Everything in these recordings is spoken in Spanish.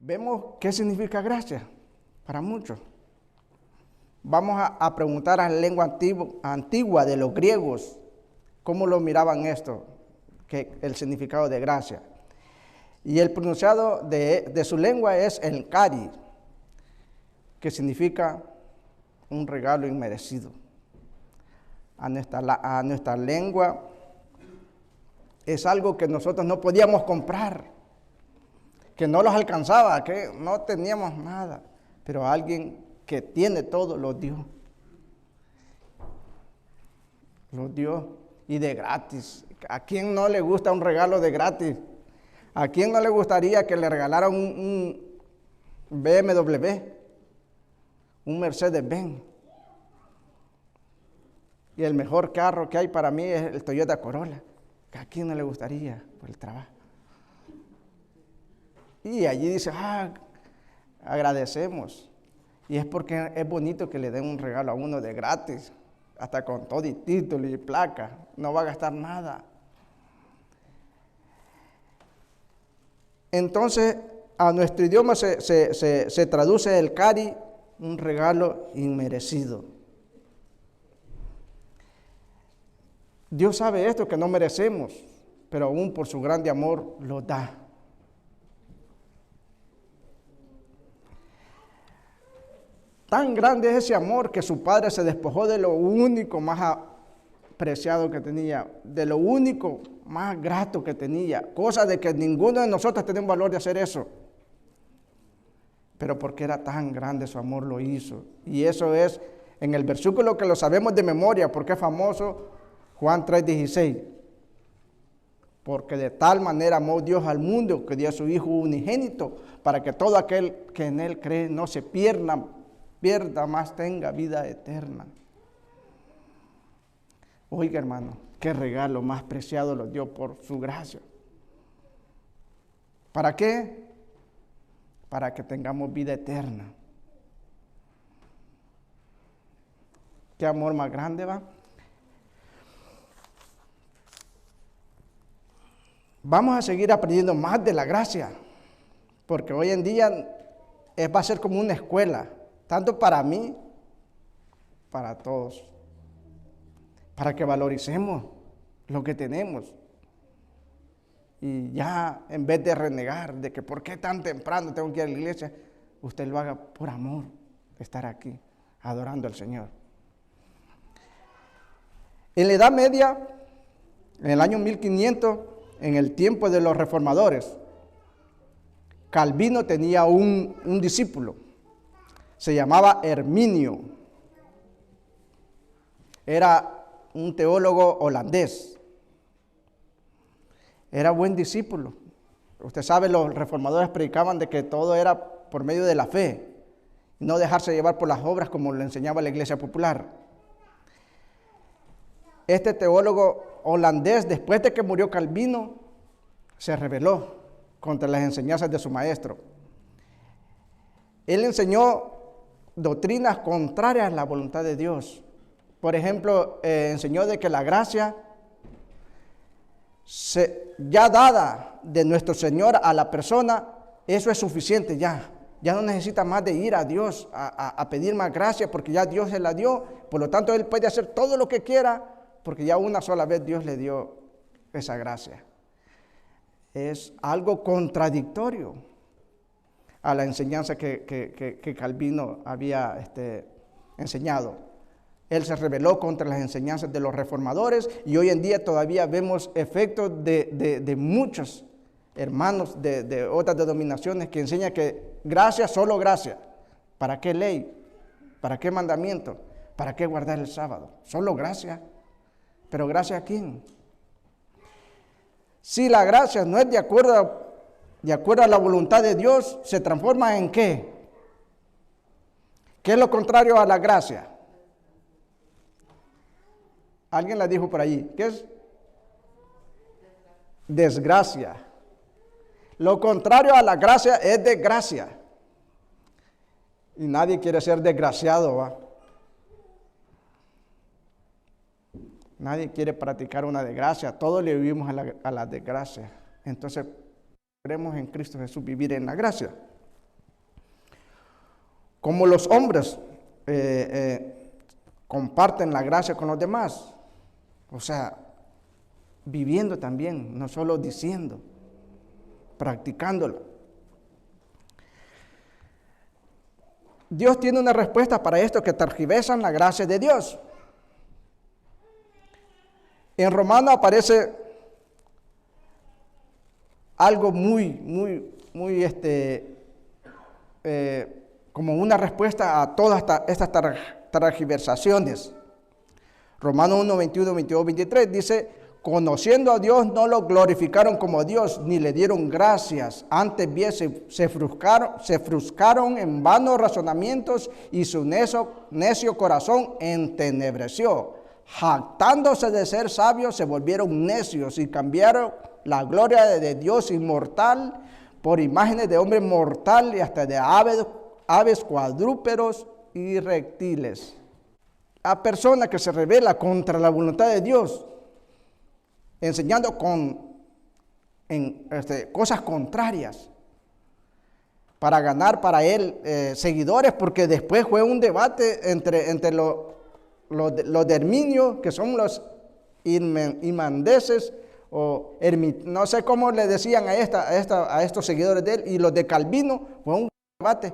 Vemos qué significa gracia para muchos. Vamos a preguntar a la lengua antigua de los griegos cómo lo miraban esto, que el significado de gracia. Y el pronunciado de su lengua es el cari, que significa un regalo inmerecido. A nuestra lengua es algo que nosotros no podíamos comprar, que no los alcanzaba, que no teníamos nada, pero alguien que tiene todo lo dio. Lo dio y de gratis. ¿A quién no le gusta un regalo de gratis? ¿A quién no le gustaría que le regalaran un BMW, un Mercedes-Benz? Y el mejor carro que hay para mí es el Toyota Corolla. ¿A quién no le gustaría por el trabajo? Y allí dice, agradecemos. Y es porque es bonito que le den un regalo a uno de gratis, hasta con todo y título y placa. No va a gastar nada. Entonces, a nuestro idioma se traduce el cari, un regalo inmerecido. Dios sabe esto que no merecemos, pero aún por su grande amor lo da. Tan grande es ese amor que su padre se despojó de lo único más preciado que tenía, de lo único más grato que tenía, cosa de que ninguno de nosotros tiene un valor de hacer eso. Pero porque era tan grande su amor lo hizo. Y eso es en el versículo que lo sabemos de memoria, porque es famoso, Juan 3:16. Porque de tal manera amó Dios al mundo que dio a su Hijo unigénito, para que todo aquel que en Él cree no se pierda, más tenga vida eterna. Oiga, hermano, qué regalo más preciado lo dio por su gracia. ¿Para qué? Para que tengamos vida eterna. ¿Qué amor más grande va? Vamos a seguir aprendiendo más de la gracia, porque hoy en día va a ser como una escuela, tanto para mí, para todos, para que valoricemos lo que tenemos. Y ya, en vez de renegar de que por qué tan temprano tengo que ir a la iglesia, usted lo haga por amor, estar aquí, adorando al Señor. En la Edad Media, en el año 1500, en el tiempo de los reformadores, Calvino tenía un discípulo, se llamaba Herminio. Era un teólogo holandés. Era buen discípulo. Usted sabe, los reformadores predicaban de que todo era por medio de la fe, no dejarse llevar por las obras como le enseñaba la Iglesia Popular. Este teólogo holandés, después de que murió Calvino, se rebeló contra las enseñanzas de su maestro. Él enseñó doctrinas contrarias a la voluntad de Dios. Por ejemplo, enseñó de que la gracia ya dada de nuestro Señor a la persona, eso es suficiente ya. Ya no necesita más de ir a Dios a pedir más gracia, porque ya Dios se la dio. Por lo tanto, él puede hacer todo lo que quiera, porque ya una sola vez Dios le dio esa gracia. Es algo contradictorio a la enseñanza que Calvino había enseñado. Él se rebeló contra las enseñanzas de los reformadores y hoy en día todavía vemos efectos de muchos hermanos de otras denominaciones que enseñan que gracia, solo gracia. ¿Para qué ley? ¿Para qué mandamiento? ¿Para qué guardar el sábado? Solo gracia. ¿Pero gracia a quién? Si la gracia no es de acuerdo a la voluntad de Dios, ¿se transforma en qué? ¿Qué es lo contrario a la gracia? Alguien la dijo por allí. ¿Qué es? Desgracia. Lo contrario a la gracia es desgracia. Y nadie quiere ser desgraciado, ¿va? Nadie quiere practicar una desgracia. Todos le vivimos a la desgracia. Entonces, queremos en Cristo Jesús vivir en la gracia. como los hombres comparten la gracia con los demás. O sea, viviendo también, no solo diciendo, practicándolo. Dios tiene una respuesta para esto que tergiversan la gracia de Dios. En Romanos aparece algo muy como una respuesta a todas estas tergiversaciones. Romanos 1, 21, 22, 23 dice: conociendo a Dios no lo glorificaron como Dios, ni le dieron gracias. Antes bien se fruscaron en vanos razonamientos y su necio corazón entenebreció. Jactándose de ser sabios, se volvieron necios y cambiaron la gloria de Dios inmortal por imágenes de hombre mortal y hasta de aves cuadrúpedos y reptiles. A persona que se rebela contra la voluntad de Dios, enseñando cosas contrarias para ganar para él seguidores, porque después fue un debate entre los de Herminio, que son los imandeses, o no sé cómo le decían a estos seguidores de él, y los de Calvino. Fue un debate.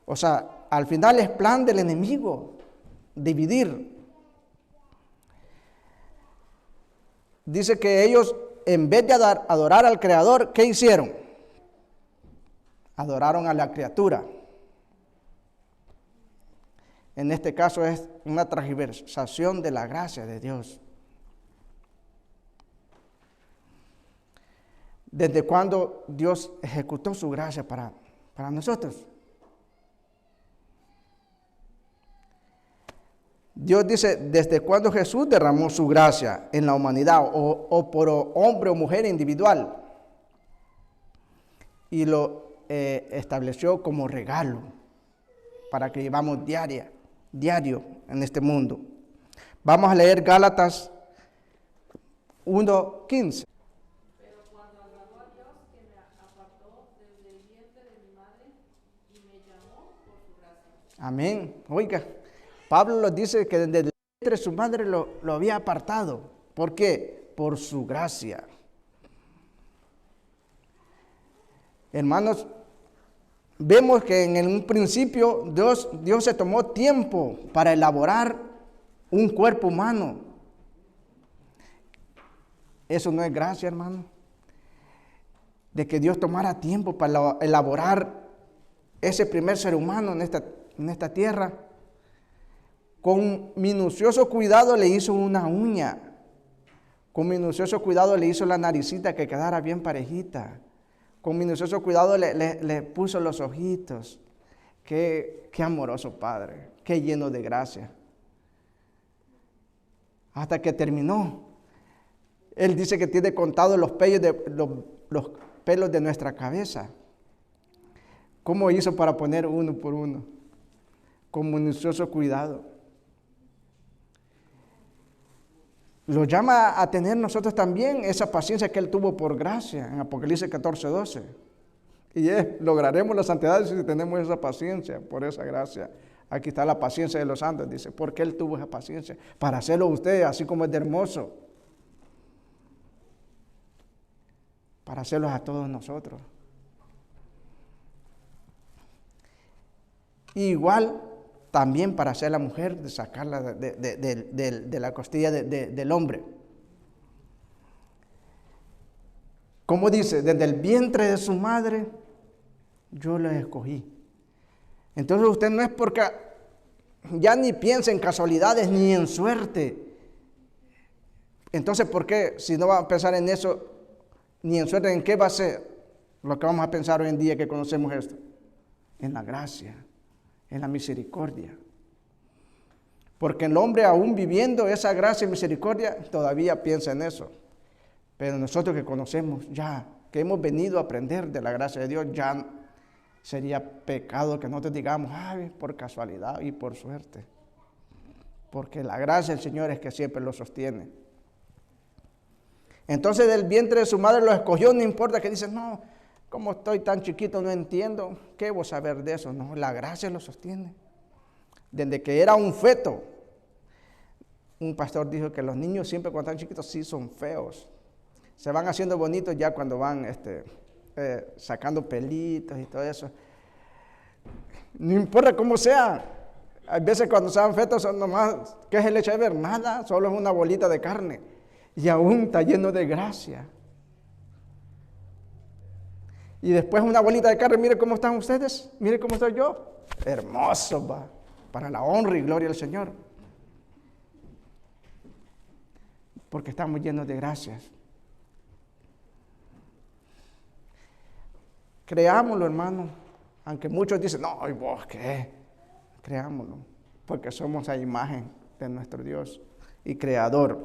O sea, al final es plan del enemigo dividir. Dice que ellos, en vez de adorar al Creador, ¿qué hicieron? Adoraron a la criatura. En este caso es una transversación de la gracia de Dios. ¿Desde cuándo Dios ejecutó su gracia para nosotros? Dios dice, ¿desde cuándo Jesús derramó su gracia en la humanidad o por hombre o mujer individual? Y lo estableció como regalo para que llevamos diario en este mundo. Vamos a leer Gálatas 1:15. Pero cuando agradó a Dios que me apartó desde el vientre de mi madre y me llamó por su gracia. Amén. Oiga, Pablo nos dice que desde el vientre de su madre lo había apartado. ¿Por qué? Por su gracia. Hermanos, vemos que en un principio Dios se tomó tiempo para elaborar un cuerpo humano. Eso no es gracia, hermano. De que Dios tomara tiempo para elaborar ese primer ser humano en esta tierra. Con minucioso cuidado le hizo una uña. Con minucioso cuidado le hizo la naricita que quedara bien parejita. Con minucioso cuidado le puso los ojitos. Qué amoroso Padre, qué lleno de gracia. Hasta que terminó. Él dice que tiene contados los pelos de nuestra cabeza. ¿Cómo hizo para poner uno por uno? Con minucioso cuidado. Lo llama a tener nosotros también esa paciencia que Él tuvo por gracia en Apocalipsis 14:12. Y lograremos la santidad si tenemos esa paciencia, por esa gracia. Aquí está la paciencia de los santos, dice, porque Él tuvo esa paciencia para hacerlo usted, así como es de hermoso, para hacerlos a todos nosotros. Igual también para hacer a la mujer, de sacarla de la costilla del hombre. Como dice, desde el vientre de su madre, yo la escogí. Entonces usted no es porque ya ni piensa en casualidades ni en suerte. Entonces, ¿por qué? Si no va a pensar en eso, ni en suerte, ¿en qué va a ser lo que vamos a pensar hoy en día que conocemos esto? En la gracia, en la misericordia. Porque el hombre, aún viviendo esa gracia y misericordia, todavía piensa en eso. Pero nosotros que conocemos ya, que hemos venido a aprender de la gracia de Dios, ya sería pecado que nosotros digamos, ay, por casualidad y por suerte. Porque la gracia del Señor es que siempre lo sostiene. Entonces del vientre de su madre lo escogió, no importa que dices, no, como estoy tan chiquito no entiendo, ¿qué voy a saber de eso? No, la gracia lo sostiene. Desde que era un feto, un pastor dijo que los niños siempre cuando están chiquitos sí son feos. Se van haciendo bonitos ya cuando van sacando pelitos y todo eso. No importa cómo sea. Hay veces cuando sean fetos son nomás, ¿qué es el hecho de ver? Nada, solo es una bolita de carne. Y aún está lleno de gracia. Y después una bolita de carne, mire cómo están ustedes, mire cómo estoy yo. Hermoso, va, para la honra y gloria del Señor. Porque estamos llenos de gracias. Creámoslo, hermano. Aunque muchos dicen, no, ¿y vos qué? Creámoslo. Porque somos a imagen de nuestro Dios y Creador.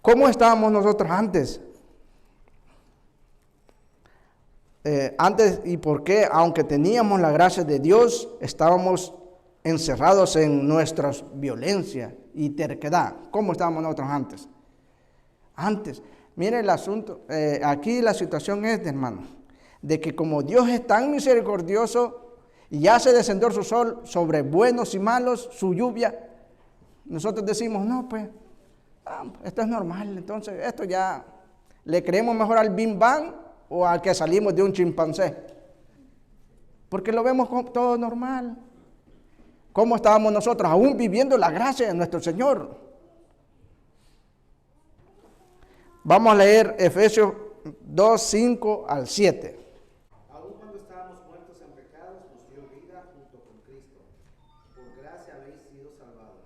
¿Cómo estábamos nosotros antes? Antes y por qué, aunque teníamos la gracia de Dios, estábamos encerrados en nuestras violencias y terquedad. ¿Cómo estábamos nosotros antes? Antes, miren el asunto, aquí la situación es, hermano, de que como Dios es tan misericordioso y hace descender su sol sobre buenos y malos, su lluvia, nosotros decimos, no, pues, esto es normal, entonces esto ya, le creemos mejor al Big Bang o al que salimos de un chimpancé, porque lo vemos como todo normal. ¿Cómo estábamos nosotros aún viviendo la gracia de nuestro Señor? Vamos a leer Efesios 2, 5 al 7. Aun cuando estábamos muertos en pecados, nos dio vida junto con Cristo. Por gracia habéis sido salvados.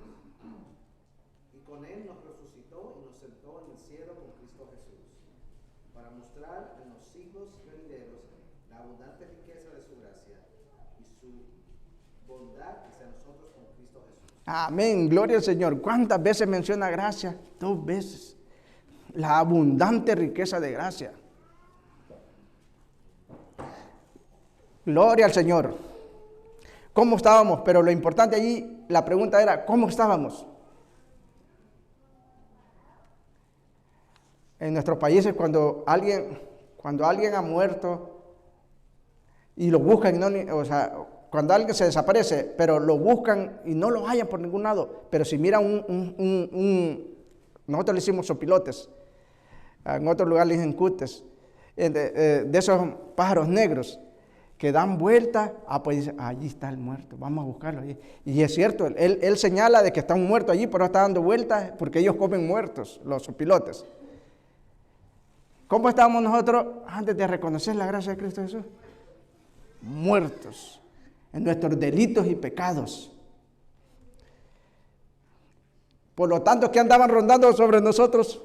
Y con Él nos resucitó y nos sentó en el cielo con Cristo Jesús, para mostrar en los siglos venideros la abundante riqueza de su gracia y su bondad hacia nosotros con Cristo Jesús. Amén, gloria al Señor. ¿Cuántas veces menciona gracia? 2 veces. La abundante riqueza de gracia. Gloria al Señor. ¿Cómo estábamos? Pero lo importante allí, la pregunta era, ¿cómo estábamos? En nuestros países, cuando alguien ha muerto y lo buscan, cuando alguien se desaparece, pero lo buscan y no lo hallan por ningún lado, pero si miran nosotros le hicimos sopilotes, en otro lugar le dicen cutes, de esos pájaros negros que dan vuelta, pues dice, allí está el muerto, vamos a buscarlo allí. Y es cierto, él señala de que está un muerto allí, pero está dando vueltas porque ellos comen muertos, los sopilotes. ¿Cómo estábamos nosotros antes de reconocer la gracia de Cristo Jesús? Muertos en nuestros delitos y pecados. Por lo tanto, ¿qué andaban rondando sobre nosotros?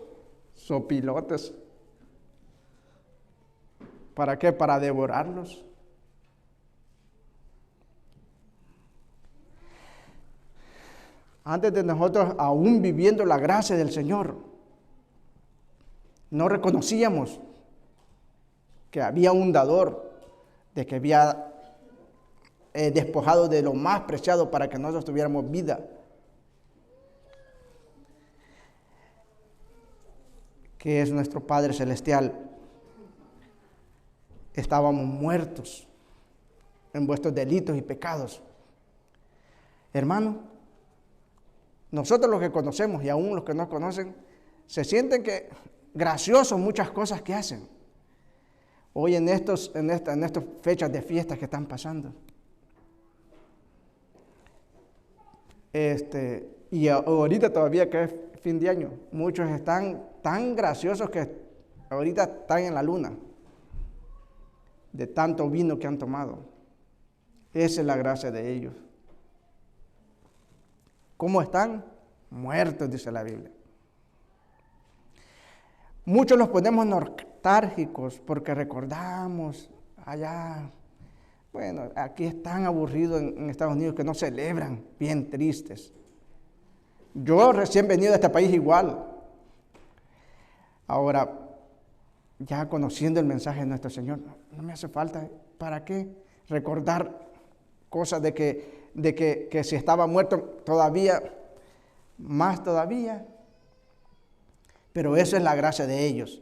Sopilotes. ¿Para qué? Para devorarlos. Antes de nosotros, aún viviendo la gracia del Señor, no reconocíamos que había un dador, de que había despojado de lo más preciado para que nosotros tuviéramos vida. Que es nuestro Padre Celestial. Estábamos muertos en vuestros delitos y pecados. Hermano, nosotros los que conocemos y aún los que no conocen, se sienten que graciosos muchas cosas que hacen. Hoy en estas fechas de fiestas que están pasando. Y ahorita todavía que es fin de año, muchos están tan graciosos que ahorita están en la luna de tanto vino que han tomado. Esa es la gracia de ellos. ¿Cómo están? Muertos, dice la Biblia. Muchos los ponemos nostálgicos porque recordamos allá. Bueno, aquí es tan aburrido en Estados Unidos que no celebran, bien tristes. Yo recién venido de este país igual. Ahora, ya conociendo el mensaje de nuestro Señor, no me hace falta, ¿para qué? Recordar cosas de que si estaba muerto todavía, más todavía. Pero esa es la gracia de ellos.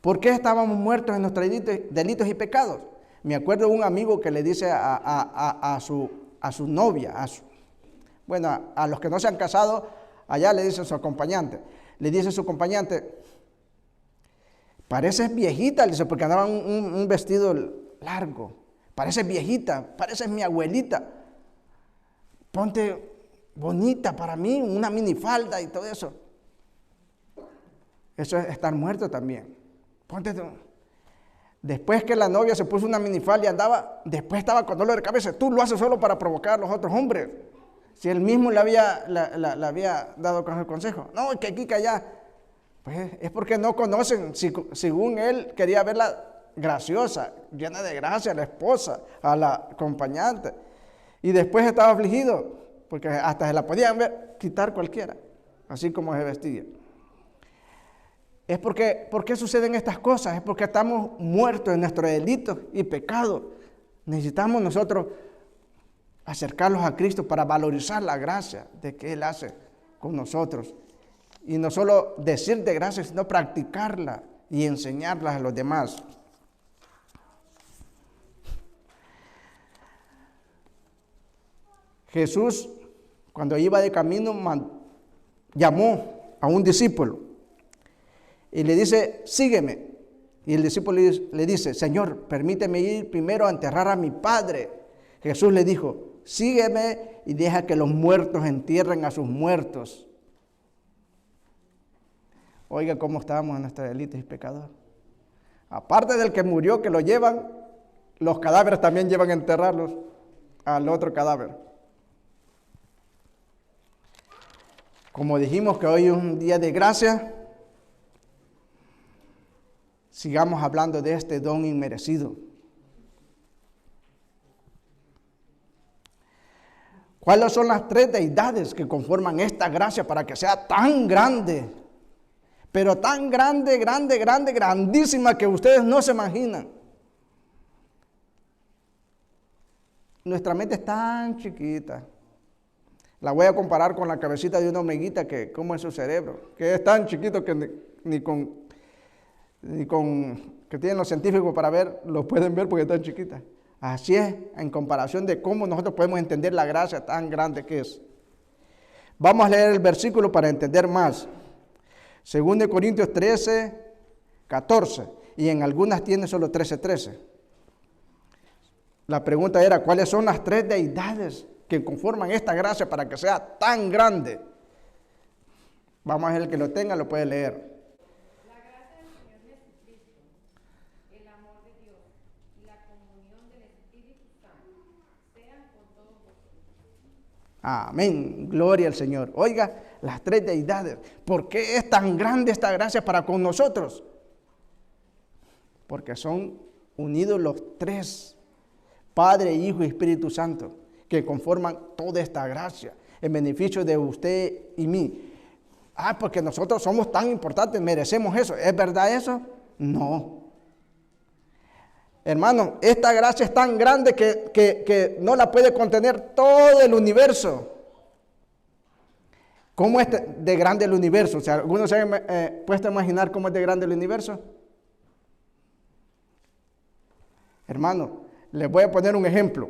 ¿Por qué estábamos muertos en nuestros delitos y pecados? Me acuerdo de un amigo que le dice a su novia, a los que no se han casado, allá le dice a su acompañante, pareces viejita, le dice, porque andaba un vestido largo, pareces viejita, pareces mi abuelita, ponte bonita para mí, una minifalda y todo eso. Eso es estar muerto también. Ponte tú. Después que la novia se puso una minifalda y andaba, después estaba con dolor de cabeza. Tú lo haces solo para provocar a los otros hombres. Si él mismo le había dado el consejo. No, que aquí, que allá. Pues es porque no conocen. Según él, quería verla graciosa, llena de gracia, a la esposa, a la acompañante. Y después estaba afligido, porque hasta se la podían quitar cualquiera, así como se vestía. ¿Por qué suceden estas cosas? Es porque estamos muertos en nuestros delitos y pecados. Necesitamos nosotros acercarlos a Cristo para valorizar la gracia de que Él hace con nosotros. Y no solo decir de gracia, sino practicarla y enseñarla a los demás. Jesús, cuando iba de camino, llamó a un discípulo y le dice, sígueme. Y el discípulo le dice, Señor, permíteme ir primero a enterrar a mi padre. Jesús le dijo, sígueme y deja que los muertos entierren a sus muertos. Oiga cómo estábamos en nuestros delitos y pecados. Aparte del que murió, que lo llevan, los cadáveres también llevan a enterrarlos al otro cadáver. Como dijimos que hoy es un día de gracia, sigamos hablando de este don inmerecido. ¿Cuáles son las 3 deidades que conforman esta gracia para que sea tan grande? Pero tan grande, grandísima que ustedes no se imaginan. Nuestra mente es tan chiquita. La voy a comparar con la cabecita de una hormiguita que como es su cerebro, que es tan chiquito que ni con que tienen los científicos para ver, lo pueden ver porque es tan chiquita. Así es, en comparación de cómo nosotros podemos entender la gracia tan grande que es. Vamos a leer el versículo para entender más. 2 Corintios 13, 14, y en algunas tiene solo 13. La pregunta era, ¿cuáles son las 3 deidades que conforman esta gracia para que sea tan grande? Vamos a ver, el que lo tenga lo puede leer. La gracia del Señor Jesucristo, el amor de Dios y la comunión del Espíritu Santo sean con todos vosotros. Amén, gloria al Señor. Oiga, las 3 deidades. ¿Por qué es tan grande esta gracia para con nosotros? Porque son unidos los 3, Padre, Hijo y Espíritu Santo, que conforman toda esta gracia en beneficio de usted y mí. Porque nosotros somos tan importantes, merecemos eso. ¿Es verdad eso? No. Hermano, esta gracia es tan grande que no la puede contener todo el universo. ¿Cómo es de grande el universo? O sea, ¿algunos se han puesto a imaginar cómo es de grande el universo? Hermano, les voy a poner un ejemplo.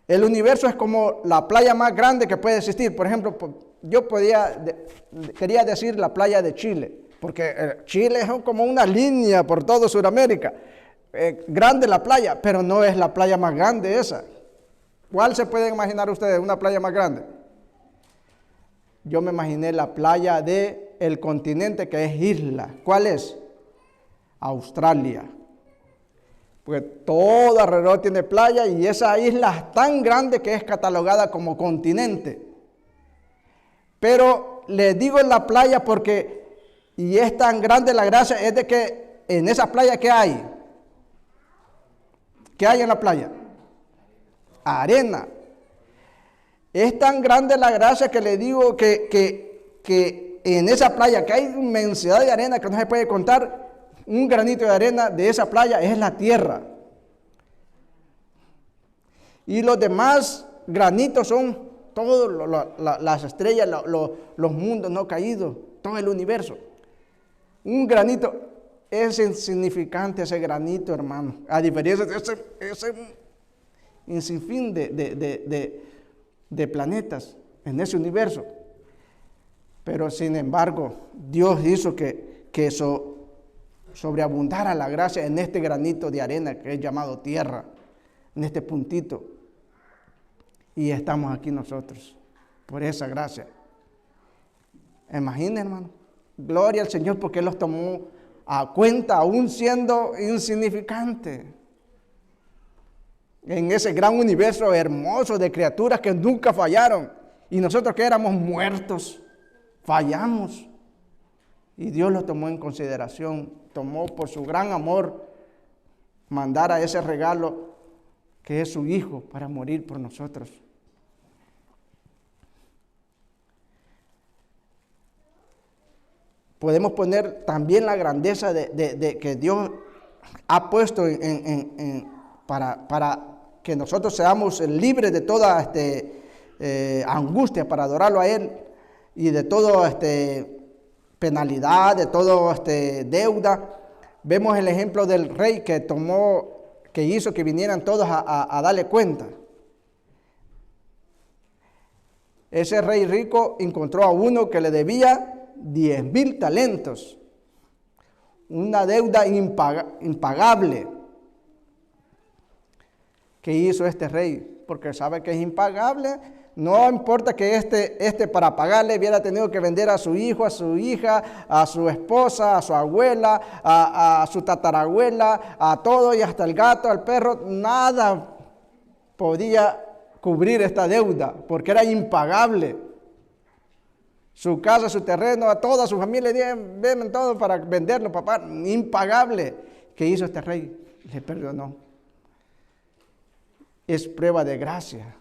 El universo es como la playa más grande que puede existir. Por ejemplo, yo quería decir la playa de Chile, porque Chile es como una línea por todo Sudamérica. Grande la playa, pero no es la playa más grande esa. ¿Cuál se pueden imaginar ustedes una playa más grande? Yo me imaginé la playa del continente que es isla. ¿Cuál es? Australia. Porque todo alrededor tiene playa y esa isla es tan grande que es catalogada como continente. Pero les digo en la playa porque, y es tan grande la gracia, es de que en esa playa, ¿qué hay? ¿Qué hay en la playa? Arena. Es tan grande la gracia que le digo que en esa playa, que hay inmensidad de arena que no se puede contar, un granito de arena de esa playa es la tierra. Y los demás granitos son todas las estrellas, los mundos no caídos, todo el universo. Un granito es insignificante, ese granito, hermano. A diferencia de ese un sinfín de planetas en ese universo. Pero sin embargo, Dios hizo que sobreabundara la gracia en este granito de arena que es llamado tierra, en este puntito. Y estamos aquí nosotros, por esa gracia. Imaginen, hermano, gloria al Señor porque Él los tomó a cuenta, aún siendo insignificante, en ese gran universo hermoso de criaturas que nunca fallaron. Y nosotros que éramos muertos, fallamos. Y Dios lo tomó en consideración, tomó por su gran amor mandar a ese regalo que es su Hijo para morir por nosotros. Podemos poner también la grandeza de que Dios ha puesto para que nosotros seamos libres de toda angustia para adorarlo a Él y de toda penalidad, de toda deuda. Vemos el ejemplo del rey que hizo que vinieran todos a darle cuenta. Ese rey rico encontró a uno que le debía 10,000 talentos, una deuda impagable. ¿Qué hizo este rey? Porque sabe que es impagable. No importa que para pagarle hubiera tenido que vender a su hijo, a su hija, a su esposa, a su abuela, a su tatarabuela, a todo y hasta el gato, al perro. Nada podía cubrir esta deuda porque era impagable. Su casa, su terreno, a toda su familia, ven todo para venderlo, papá. Impagable. ¿Qué hizo este rey? Le perdonó. Es prueba de gracia.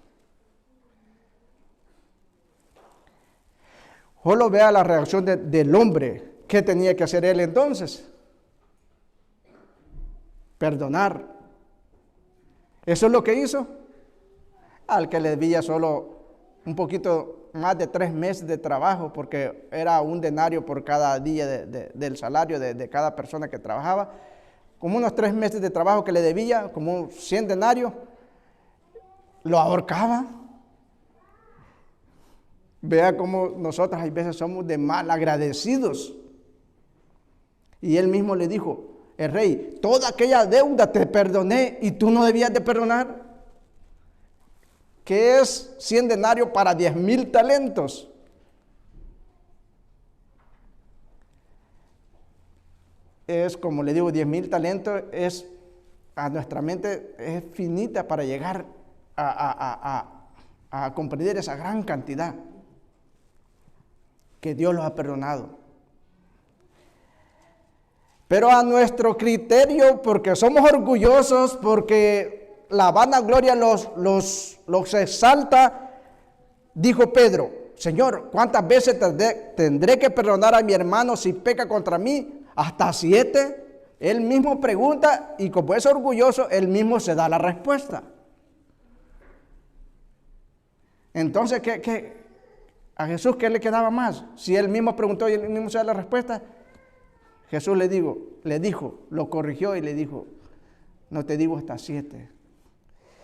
Solo vea la reacción del hombre. ¿Qué tenía que hacer él entonces? Perdonar. ¿Eso es lo que hizo? Al que le debía solo un poquito más de 3 meses de trabajo, porque era un denario por cada día del salario de cada persona que trabajaba. Como unos 3 meses de trabajo que le debía, como 100 denarios, lo ahorcaba. Vea cómo nosotros hay veces somos de mal agradecidos. Y él mismo le dijo, el rey, toda aquella deuda te perdoné y tú no debías de perdonar. ¿Qué es 100 denarios para 10,000 talentos? Es, como le digo, 10,000 talentos a nuestra mente es finita para llegar a comprender esa gran cantidad que Dios los ha perdonado. Pero a nuestro criterio, porque somos orgullosos, porque la vanagloria los exalta, dijo Pedro, Señor, ¿cuántas veces tendré que perdonar a mi hermano si peca contra mí? ¿Hasta 7? Él mismo pregunta y como es orgulloso, él mismo se da la respuesta. Entonces, ¿a Jesús qué le quedaba más? Si él mismo preguntó y él mismo se da la respuesta. Jesús le dijo, lo corrigió y le dijo, no te digo hasta 7,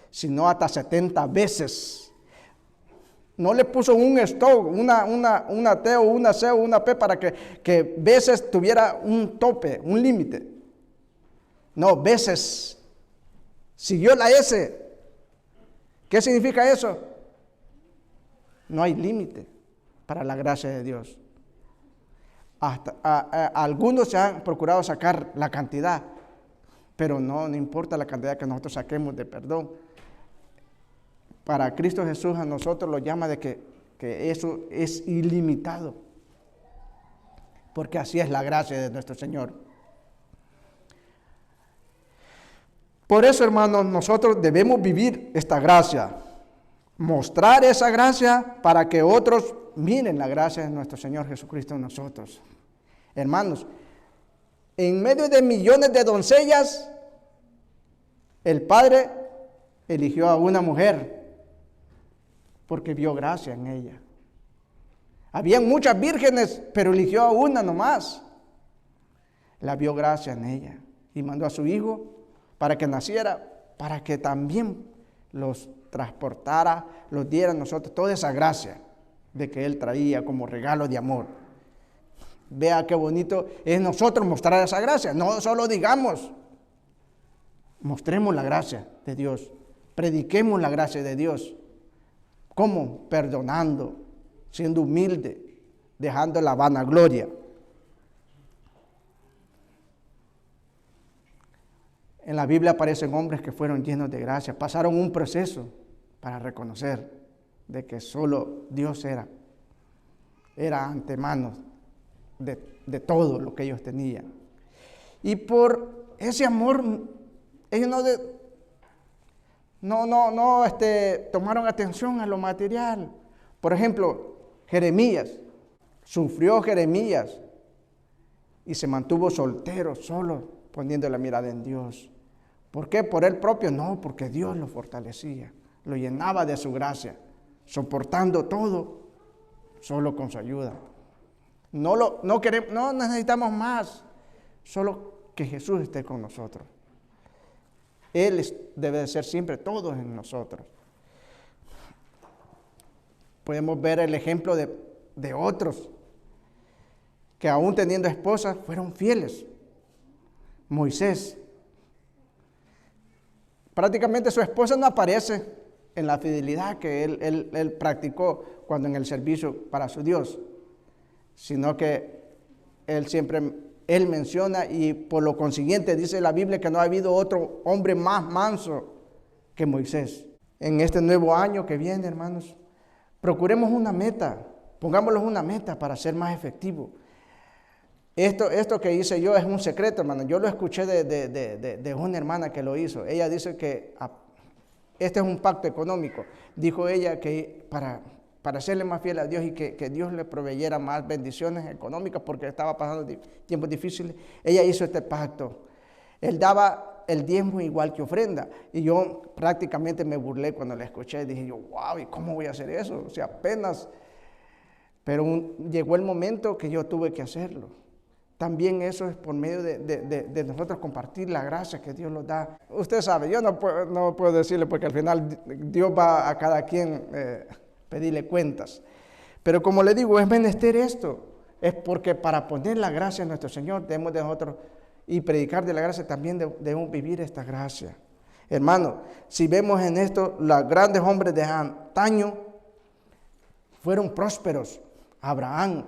sino hasta 70 veces. No le puso un stop, una T o una C o una P para que veces tuviera un tope, un límite. No, veces. Siguió la S. ¿Qué significa eso? No hay límite para la gracia de Dios. Algunos se han procurado sacar la cantidad, pero no importa la cantidad que nosotros saquemos de perdón. Para Cristo Jesús a nosotros lo llama de que eso es ilimitado, porque así es la gracia de nuestro Señor. Por eso, hermanos, nosotros debemos vivir esta gracia, mostrar esa gracia para que otros miren la gracia de nuestro Señor Jesucristo en nosotros. Hermanos, en medio de millones de doncellas, el Padre eligió a una mujer porque vio gracia en ella. Habían muchas vírgenes, pero eligió a una nomás. la vio gracia en ella y mandó a su hijo para que naciera, para que también los transportara, los diera a nosotros toda esa gracia de que Él traía como regalo de amor. Vea qué bonito es nosotros mostrar esa gracia. No solo digamos, mostremos la gracia de Dios, prediquemos la gracia de Dios. ¿Cómo? Perdonando, siendo humilde, dejando la vanagloria. En la Biblia aparecen hombres que fueron llenos de gracia, pasaron un proceso para reconocer de que solo Dios era antemano de todo lo que ellos tenían. Y por ese amor, ellos no tomaron atención a lo material. Por ejemplo, Jeremías, sufrió Jeremías y se mantuvo soltero, solo, poniendo la mirada en Dios. ¿Por qué? ¿Por él propio? No, porque Dios lo fortalecía, lo llenaba de su gracia, soportando todo, solo con su ayuda. No necesitamos más, solo que Jesús esté con nosotros. Él debe de ser siempre todos en nosotros. Podemos ver el ejemplo de otros que aún teniendo esposas fueron fieles. Moisés, prácticamente su esposa no aparece en la fidelidad que él practicó cuando en el servicio para su Dios, sino que él menciona, y por lo consiguiente dice la Biblia que no ha habido otro hombre más manso que Moisés. En este nuevo año que viene, hermanos, procuremos una meta, pongámoslo una meta para ser más efectivos. Esto que hice yo es un secreto, hermano. Yo lo escuché de una hermana que lo hizo. Ella dice que este es un pacto económico. Dijo ella que para serle más fiel a Dios y que Dios le proveyera más bendiciones económicas porque estaba pasando tiempos difíciles, ella hizo este pacto. Él daba el diezmo igual que ofrenda. Y yo prácticamente me burlé cuando la escuché. Dije yo, wow, ¿y cómo voy a hacer eso? O sea, apenas. Pero llegó el momento que yo tuve que hacerlo. También eso es por medio de nosotros compartir la gracia que Dios nos da. Usted sabe, yo no puedo decirle porque al final Dios va a cada quien pedirle cuentas. Pero como le digo, es menester esto. Es porque para poner la gracia en nuestro Señor debemos de nosotros y predicar de la gracia también debemos vivir esta gracia. Hermano, si vemos en esto, los grandes hombres de antaño fueron prósperos. Abraham,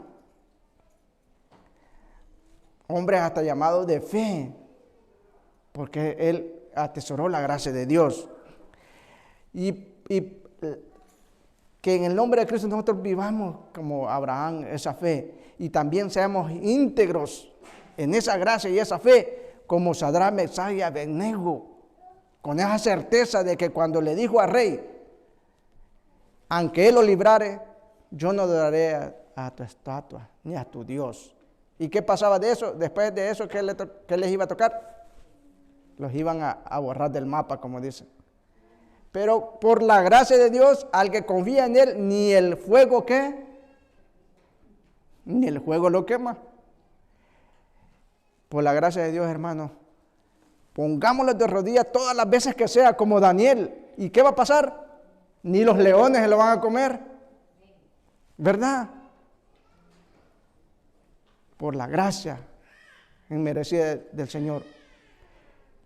hombres hasta llamados de fe, porque él atesoró la gracia de Dios. Y que en el nombre de Cristo nosotros vivamos como Abraham esa fe y también seamos íntegros en esa gracia y esa fe como Sadrach, Mesach y Abednego, con esa certeza de que cuando le dijo al rey, aunque él lo librare, yo no adoraré a tu estatua ni a tu Dios. ¿Y qué pasaba de eso? Después de eso, ¿qué les iba a tocar? Los iban a borrar del mapa, como dicen. Pero por la gracia de Dios, al que confía en Él, ni el fuego ni el fuego lo quema. Por la gracia de Dios, hermano, pongámoslo de rodillas todas las veces que sea, como Daniel. ¿Y qué va a pasar? Ni los leones se lo van a comer. ¿Verdad? Por la gracia inmerecida del Señor.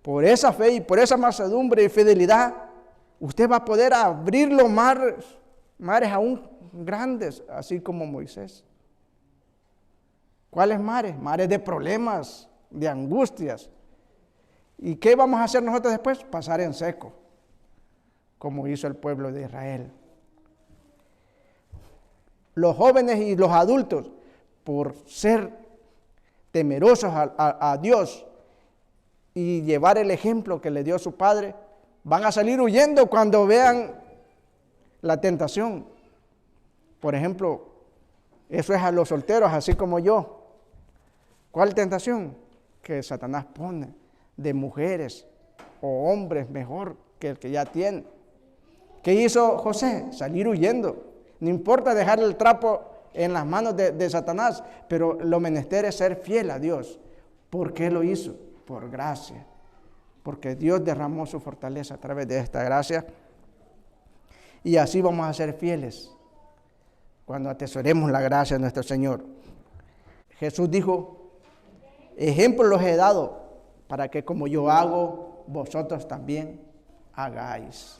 Por esa fe y por esa mansedumbre y fidelidad, usted va a poder abrir los mares aún grandes, así como Moisés. ¿Cuáles mares? Mares de problemas, de angustias. ¿Y qué vamos a hacer nosotros después? Pasar en seco, como hizo el pueblo de Israel. Los jóvenes y los adultos, por ser temerosos a Dios y llevar el ejemplo que le dio su padre, van a salir huyendo cuando vean la tentación. Por ejemplo, eso es a los solteros, así como yo. ¿Cuál tentación? Que Satanás pone de mujeres o hombres mejor que el que ya tiene. ¿Qué hizo José? Salir huyendo. No importa dejar el trapo en las manos de Satanás, pero lo menester es ser fiel a Dios. ¿Por qué lo hizo? Por gracia. Porque Dios derramó su fortaleza a través de esta gracia. Y así vamos a ser fieles cuando atesoremos la gracia de nuestro Señor. Jesús dijo, ejemplo los he dado para que como yo hago, vosotros también hagáis.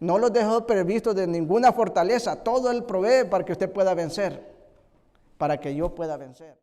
No los dejó previstos de ninguna fortaleza, todo Él provee para que usted pueda vencer, para que yo pueda vencer.